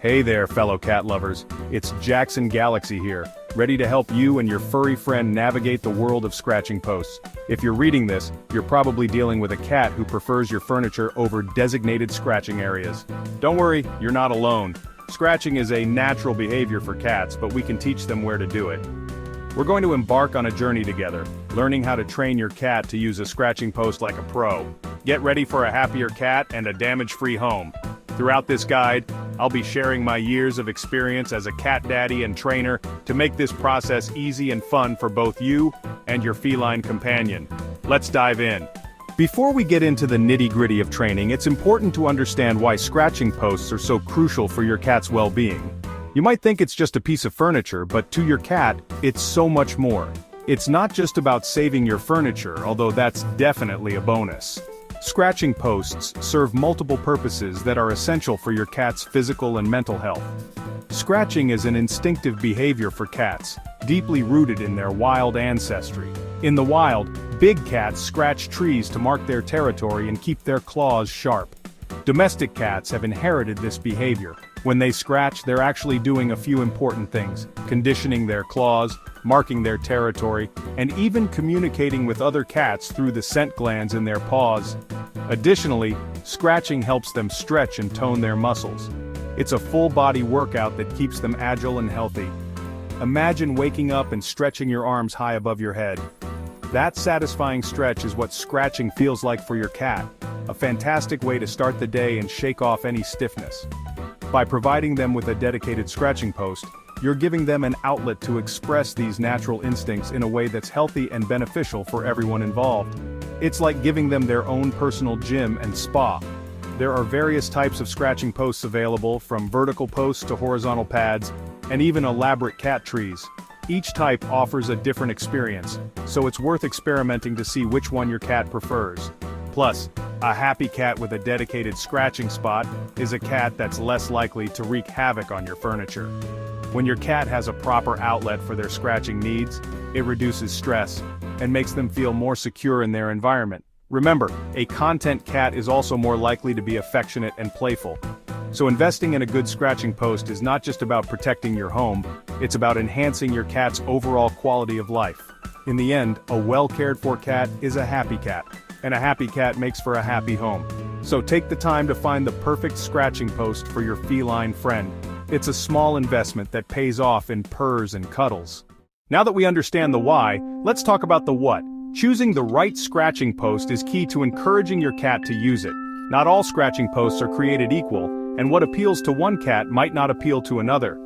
Hey there, fellow cat lovers. It's Jackson Galaxy here, ready to help you and your furry friend navigate the world of scratching posts. If you're reading this, you're probably dealing with a cat who prefers your furniture over designated scratching areas. Don't worry, you're not alone. Scratching is a natural behavior for cats, but we can teach them where to do it. We're going to embark on a journey together, learning how to train your cat to use a scratching post like a pro. Get ready for a happier cat and a damage-free home. Throughout this guide, I'll be sharing my years of experience as a cat daddy and trainer to make this process easy and fun for both you and your feline companion. Let's dive in. Before we get into the nitty-gritty of training, it's important to understand why scratching posts are so crucial for your cat's well-being. You might think it's just a piece of furniture, but to your cat, it's so much more. It's not just about saving your furniture, although that's definitely a bonus. Scratching posts serve multiple purposes that are essential for your cat's physical and mental health. Scratching is an instinctive behavior for cats, deeply rooted in their wild ancestry. In the wild, big cats scratch trees to mark their territory and keep their claws sharp. Domestic cats have inherited this behavior. When they scratch, they're actually doing a few important things: conditioning their claws, marking their territory, and even communicating with other cats through the scent glands in their paws. Additionally, scratching helps them stretch and tone their muscles. It's a full-body workout that keeps them agile and healthy. Imagine waking up and stretching your arms high above your head. That satisfying stretch is what scratching feels like for your cat, a fantastic way to start the day and shake off any stiffness. By providing them with a dedicated scratching post, you're giving them an outlet to express these natural instincts in a way that's healthy and beneficial for everyone involved. It's like giving them their own personal gym and spa. There are various types of scratching posts available, from vertical posts to horizontal pads, and even elaborate cat trees. Each type offers a different experience, so it's worth experimenting to see which one your cat prefers. Plus, a happy cat with a dedicated scratching spot is a cat that's less likely to wreak havoc on your furniture. When your cat has a proper outlet for their scratching needs, it reduces stress and makes them feel more secure in their environment. Remember, a content cat is also more likely to be affectionate and playful. So investing in a good scratching post is not just about protecting your home, it's about enhancing your cat's overall quality of life. In the end, a well-cared-for cat is a happy cat, and a happy cat makes for a happy home. So take the time to find the perfect scratching post for your feline friend. It's a small investment that pays off in purrs and cuddles. Now that we understand the why, let's talk about the what. Choosing the right scratching post is key to encouraging your cat to use it. Not all scratching posts are created equal, and what appeals to one cat might not appeal to another.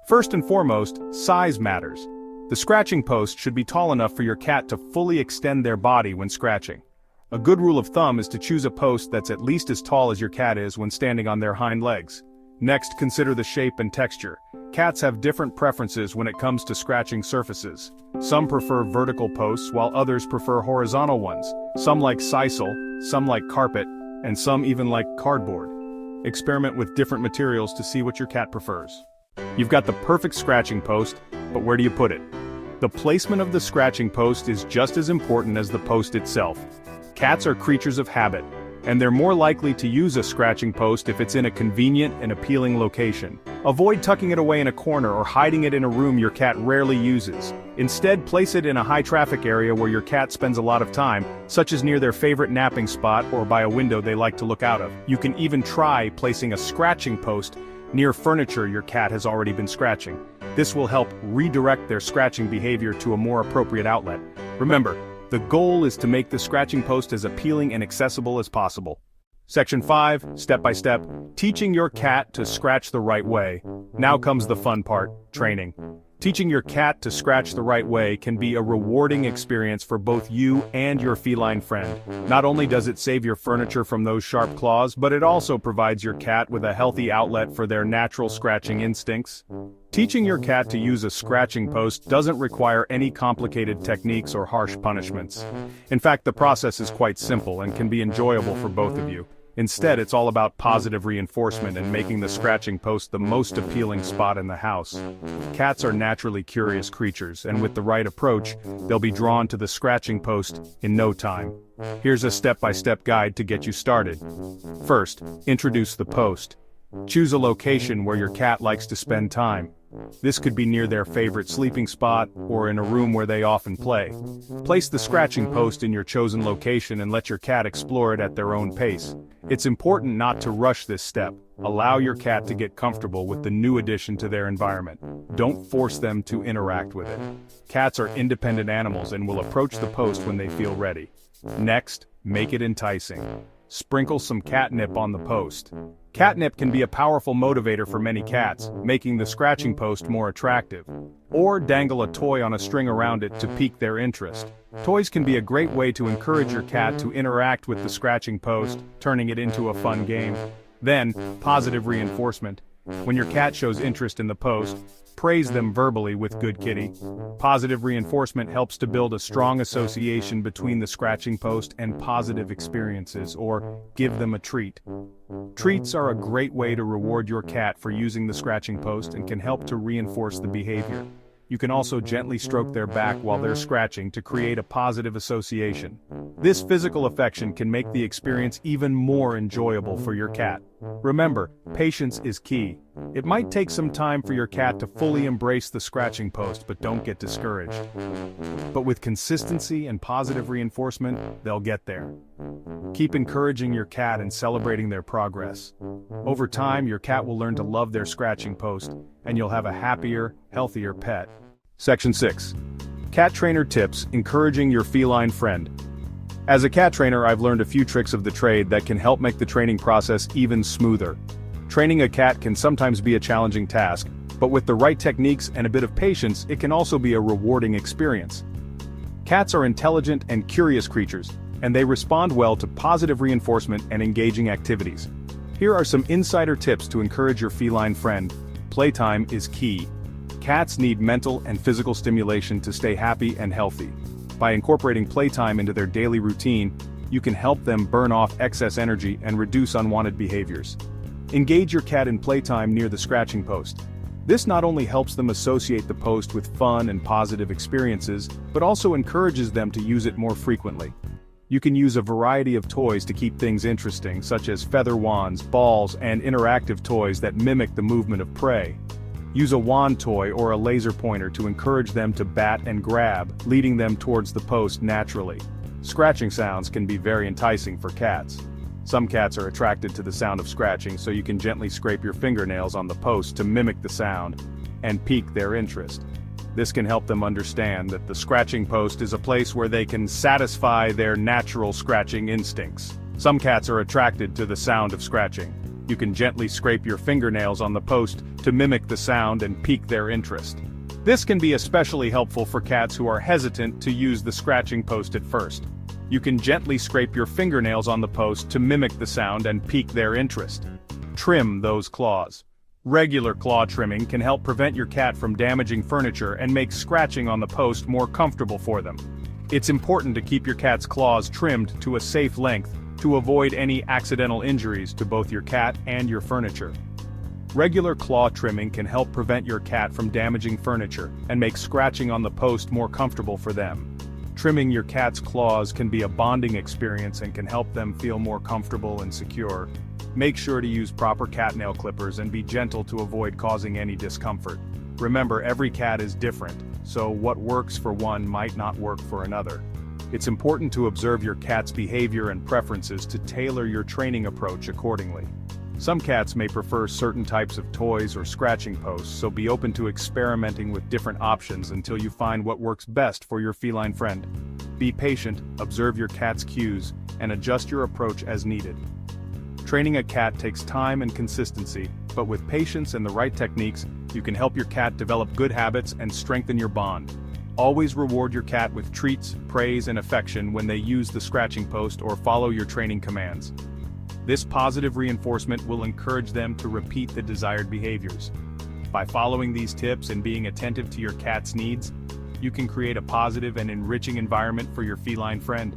First and foremost, size matters. The scratching post should be tall enough for your cat to fully extend their body when scratching. A good rule of thumb is to choose a post that's at least as tall as your cat is when standing on their hind legs. Next, consider the shape and texture. Cats have different preferences when it comes to scratching surfaces. Some prefer vertical posts while others prefer horizontal ones. Some like sisal, some like carpet, and some even like cardboard. Experiment with different materials to see what your cat prefers. You've got the perfect scratching post, but where do you put it? The placement of the scratching post is just as important as the post itself. Cats are creatures of habit, and they're more likely to use a scratching post if it's in a convenient and appealing location. Avoid tucking it away in a corner or hiding it in a room your cat rarely uses. Instead, place it in a high-traffic area where your cat spends a lot of time, such as near their favorite napping spot or by a window they like to look out of. You can even try placing a scratching post near furniture your cat has already been scratching. This will help redirect their scratching behavior to a more appropriate outlet. Remember, the goal is to make the scratching post as appealing and accessible as possible. Section 5, Step by Step, teaching your cat to scratch the right way. Now comes the fun part, training. Teaching your cat to scratch the right way can be a rewarding experience for both you and your feline friend. Not only does it save your furniture from those sharp claws, but it also provides your cat with a healthy outlet for their natural scratching instincts. Teaching your cat to use a scratching post doesn't require any complicated techniques or harsh punishments. In fact, the process is quite simple and can be enjoyable for both of you. Instead, it's all about positive reinforcement and making the scratching post the most appealing spot in the house. Cats are naturally curious creatures, and with the right approach, they'll be drawn to the scratching post in no time. Here's a step-by-step guide to get you started. First, introduce the post. Choose a location where your cat likes to spend time. This could be near their favorite sleeping spot or in a room where they often play. Place the scratching post in your chosen location and let your cat explore it at their own pace. It's important not to rush this step. Allow your cat to get comfortable with the new addition to their environment. Don't force them to interact with it. Cats are independent animals and will approach the post when they feel ready. Next, make it enticing. Sprinkle some catnip on the post. Catnip can be a powerful motivator for many cats, making the scratching post more attractive. Or dangle a toy on a string around it to pique their interest. Toys can be a great way to encourage your cat to interact with the scratching post, turning it into a fun game. Then, positive reinforcement. When your cat shows interest in the post, praise them verbally with "good kitty." Positive reinforcement helps to build a strong association between the scratching post and positive experiences, or give them a treat. Treats are a great way to reward your cat for using the scratching post and can help to reinforce the behavior. You can also gently stroke their back while they're scratching to create a positive association. This physical affection can make the experience even more enjoyable for your cat. Remember, patience is key. It might take some time for your cat to fully embrace the scratching post, but don't get discouraged. But with consistency and positive reinforcement, they'll get there. Keep encouraging your cat and celebrating their progress. Over time, your cat will learn to love their scratching post, and you'll have a happier, healthier pet. Section 6. Cat Trainer Tips Encouraging Your Feline Friend. As a cat trainer, I've learned a few tricks of the trade that can help make the training process even smoother. Training a cat can sometimes be a challenging task, but with the right techniques and a bit of patience, it can also be a rewarding experience. Cats are intelligent and curious creatures, and they respond well to positive reinforcement and engaging activities. Here are some insider tips to encourage your feline friend. Playtime is key. Cats need mental and physical stimulation to stay happy and healthy. By incorporating playtime into their daily routine, you can help them burn off excess energy and reduce unwanted behaviors. Engage your cat in playtime near the scratching post. This not only helps them associate the post with fun and positive experiences, but also encourages them to use it more frequently. You can use a variety of toys to keep things interesting, such as feather wands, balls, and interactive toys that mimic the movement of prey. Use a wand toy or a laser pointer to encourage them to bat and grab, leading them towards the post naturally. Scratching sounds can be very enticing for cats. Some cats are attracted to the sound of scratching, so you can gently scrape your fingernails on the post to mimic the sound and pique their interest. This can help them understand that the scratching post is a place where they can satisfy their natural scratching instincts. Some cats are attracted to the sound of scratching. You can gently scrape your fingernails on the post to mimic the sound and pique their interest. This can be especially helpful for cats who are hesitant to use the scratching post at first. You can gently scrape your fingernails on the post to mimic the sound and pique their interest. Trim those claws. Regular claw trimming can help prevent your cat from damaging furniture and make scratching on the post more comfortable for them. It's important to keep your cat's claws trimmed to a safe length to avoid any accidental injuries to both your cat and your furniture. Regular claw trimming can help prevent your cat from damaging furniture and make scratching on the post more comfortable for them. Trimming your cat's claws can be a bonding experience and can help them feel more comfortable and secure. Make sure to use proper cat nail clippers and be gentle to avoid causing any discomfort. Remember, every cat is different, so what works for one might not work for another. It's important to observe your cat's behavior and preferences to tailor your training approach accordingly. Some cats may prefer certain types of toys or scratching posts, so be open to experimenting with different options until you find what works best for your feline friend. Be patient, observe your cat's cues, and adjust your approach as needed. Training a cat takes time and consistency, but with patience and the right techniques, you can help your cat develop good habits and strengthen your bond. Always reward your cat with treats, praise, and affection when they use the scratching post or follow your training commands. This positive reinforcement will encourage them to repeat the desired behaviors. By following these tips and being attentive to your cat's needs, you can create a positive and enriching environment for your feline friend.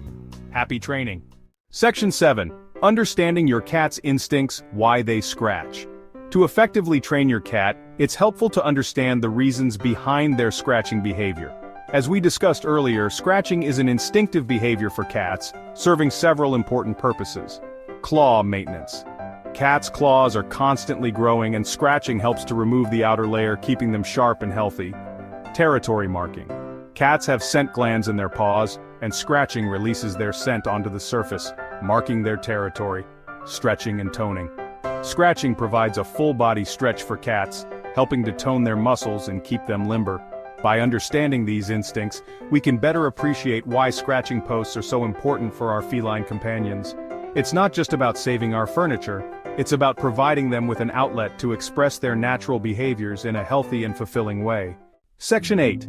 Happy training! Section 7. Understanding your cat's instincts, why they scratch. To effectively train your cat, it's helpful to understand the reasons behind their scratching behavior. As we discussed earlier, scratching is an instinctive behavior for cats, serving several important purposes. Claw maintenance. Cats' claws are constantly growing and scratching helps to remove the outer layer, keeping them sharp and healthy. Territory marking. Cats have scent glands in their paws, and scratching releases their scent onto the surface, marking their territory. Stretching and toning. Scratching provides a full-body stretch for cats, helping to tone their muscles and keep them limber. By understanding these instincts, we can better appreciate why scratching posts are so important for our feline companions. It's not just about saving our furniture, it's about providing them with an outlet to express their natural behaviors in a healthy and fulfilling way. Section 8.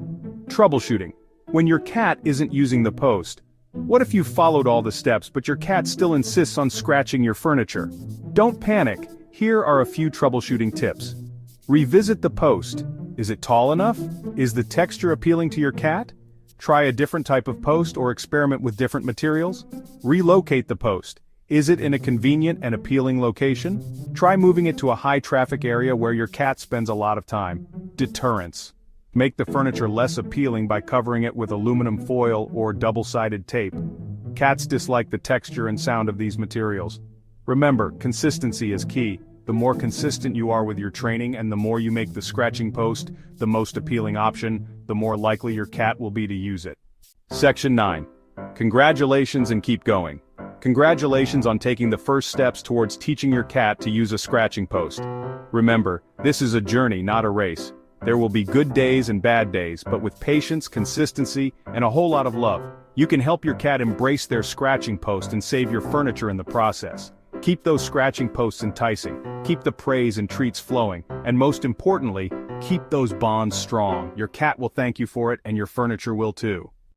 Troubleshooting. When your cat isn't using the post, what if you followed all the steps but your cat still insists on scratching your furniture? Don't panic, here are a few troubleshooting tips. Revisit the post. Is it tall enough? Is the texture appealing to your cat? Try a different type of post or experiment with different materials. Relocate the post. Is it in a convenient and appealing location? Try moving it to a high-traffic area where your cat spends a lot of time. Deterrence. Make the furniture less appealing by covering it with aluminum foil or double-sided tape. Cats dislike the texture and sound of these materials. Remember, consistency is key. The more consistent you are with your training and the more you make the scratching post the most appealing option, the more likely your cat will be to use it. Section 9. Congratulations and keep going. Congratulations on taking the first steps towards teaching your cat to use a scratching post. Remember, this is a journey, not a race. There will be good days and bad days, but with patience, consistency, and a whole lot of love, you can help your cat embrace their scratching post and save your furniture in the process. Keep those scratching posts enticing, keep the praise and treats flowing, and most importantly, keep those bonds strong. Your cat will thank you for it and your furniture will too.